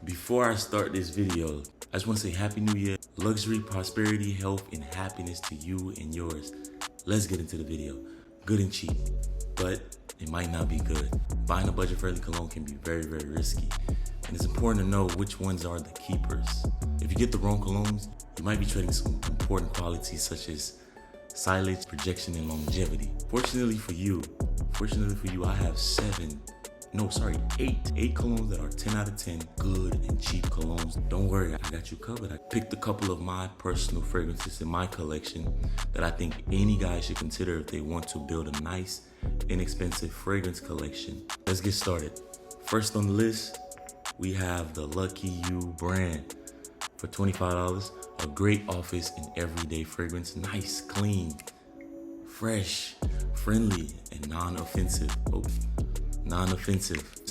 Before I start this video, I just want to say Happy New Year. Luxury, prosperity, health, and happiness to you and yours. Let's get into the video. Good and cheap, but it might not be good. Buying a budget-friendly cologne can be very, very risky. And it's important to know which ones are the keepers. If you get the wrong colognes, you might be trading some important qualities such as silage, projection, and longevity. Fortunately for you, I have eight colognes that are 10 out of 10 good and cheap colognes. Don't worry, I got you covered. I picked a couple of my personal fragrances in my collection that I think any guy should consider if they want to build a nice, inexpensive fragrance collection. Let's get started. First on the list, we have the Lucky You brand for $25. A great office and everyday fragrance. Nice, clean, fresh, friendly, and non-offensive.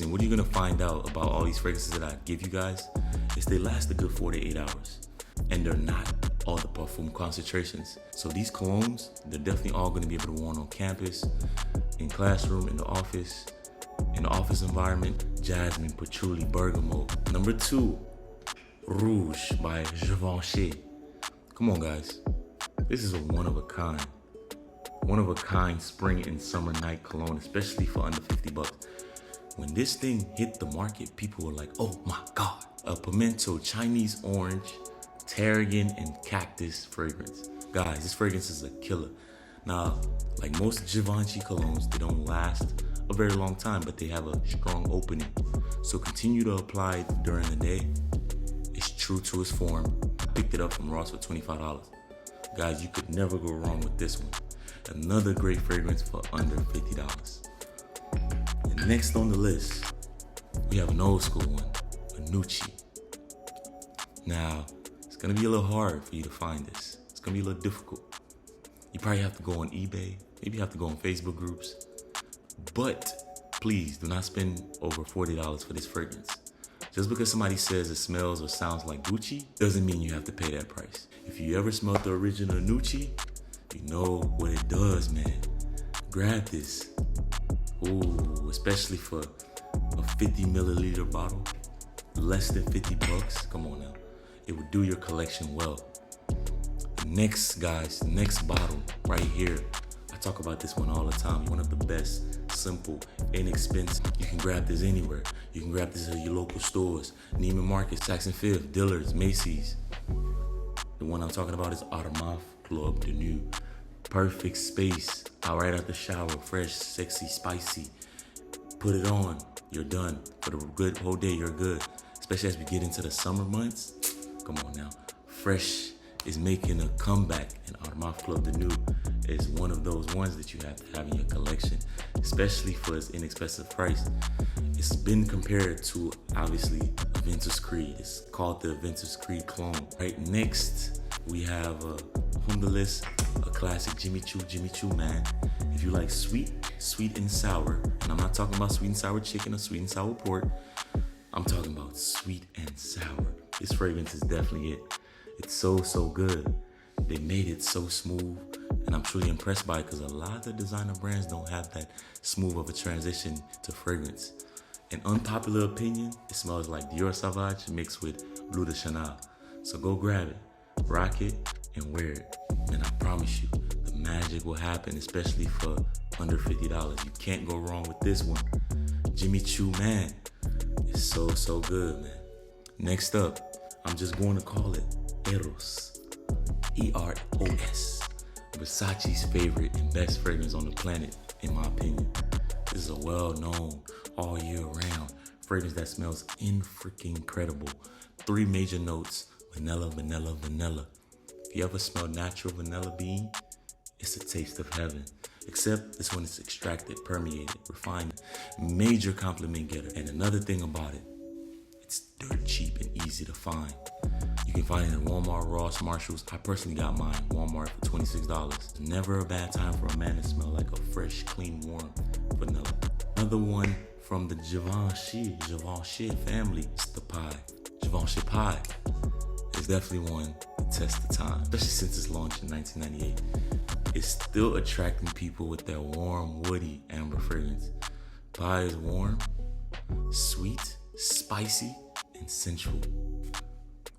And what are you gonna find out about all these fragrances that I give you guys is they last a good 4 to 8 hours, and they're not all the parfum concentrations. So these colognes, they're definitely all gonna be able to be worn on campus, in classroom, in the office environment. Jasmine, patchouli, bergamot. Number 2, Rouge by Givenchy. Come on, guys. This is a one of a kind spring and summer night cologne, especially for under 50 bucks. When this thing hit the market, people were like, oh my God. A Pimento, Chinese orange, Tarragon, and cactus fragrance. Guys, this fragrance is a killer. Now, like most Givenchy colognes, they don't last a very long time, but they have a strong opening. So continue to apply it during the day. It's true to its form. I picked it up from Ross for $25. Guys, you could never go wrong with this one. Another great fragrance for under $50. And next on the list, we have an old school one, a Nucci. Now, it's gonna be a little hard for you to find this. It's gonna be a little difficult. You probably have to go on eBay, maybe you have to go on Facebook groups, but please do not spend over $40 for this fragrance. Just because somebody says it smells or sounds like Gucci doesn't mean you have to pay that price. If you ever smelled the original Nucci, you know what it does, man. Grab this. Ooh, especially for a 50 milliliter bottle, less than 50 bucks. Come on now. It would do your collection well. Next, guys, next bottle right here. I talk about this one all the time. One of the best, simple, inexpensive. You can grab this anywhere. You can grab this at your local stores, Neiman Marcus, Saks and Fifth, Dillard's, Macy's. The one I'm talking about is Audemars Club de Nuit. Perfect space, out right out the shower, fresh, sexy, spicy. Put it on, you're done. For the good whole day, you're good. Especially as we get into the summer months. Come on now. Fresh is making a comeback, and Audemars Club de Nuit is one of those ones that you have to have in your collection, especially for its inexpensive price. It's been compared to, obviously, Aventus Creed. It's called the Aventus Creed clone. Right, next, we have on the list, a classic Jimmy Choo, man. If you like sweet and sour, and I'm not talking about sweet and sour chicken or sweet and sour pork, I'm talking about sweet and sour. This fragrance is definitely it. It's so good. They made it so smooth, and I'm truly impressed by it because a lot of the designer brands don't have that smooth of a transition to fragrance. An unpopular opinion, it smells like Dior Sauvage mixed with Bleu de Chanel. So go grab it, rock it, and wear it. And I promise you, the magic will happen, especially for under $50. You can't go wrong with this one. Jimmy Choo, man, it's so good, man. Next up, I'm just going to call it Eros, E-R-O-S. Versace's favorite and best fragrance on the planet, in my opinion. This is a well-known, all year round fragrance that smells incredible. 3 major notes: vanilla, vanilla, vanilla. If you ever smell natural vanilla bean, it's a taste of heaven. Except this one is extracted, permeated, refined. Major compliment getter. And another thing about it, it's dirt cheap and easy to find. You can find it in Walmart, Ross, Marshalls. I personally got mine, Walmart, for $26. Never a bad time for a man to smell like a fresh, clean, warm vanilla. Another one from the Givenchy family, it's the pie. Givenchy pie is definitely one to test the time, especially since its launch in 1998. It's still attracting people with that warm, woody amber fragrance. Pie is warm, sweet, spicy, and sensual.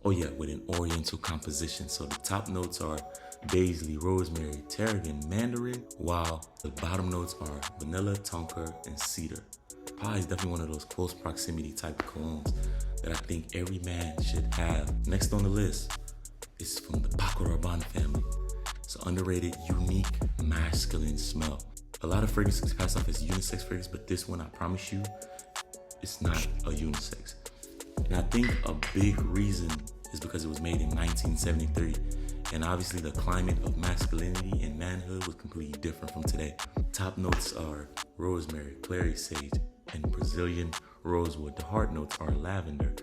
Oh yeah, with an oriental composition. So the top notes are paisley, rosemary, tarragon, mandarin, while the bottom notes are vanilla, tonka, and cedar. Pie is definitely one of those close proximity type colognes that I think every man should have. Next on the list is from the Paco Rabanne family. It's an underrated, unique, masculine smell. A lot of fragrances pass off as unisex fragrance, but this one, I promise you, it's not a unisex. And I think a big reason is because it was made in 1973. And obviously the climate of masculinity and manhood was completely different from today. Top notes are rosemary, clary sage, and Brazilian rosewood. The heart notes are lavender,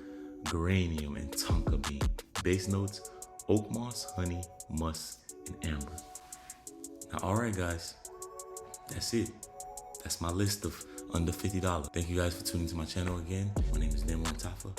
geranium, and tonka bean. Base notes, oak moss, honey, musk, and amber. Now, all right, guys, that's it. That's my list of under $50. Thank you guys for tuning to my channel again. My name is Nemo Tafa.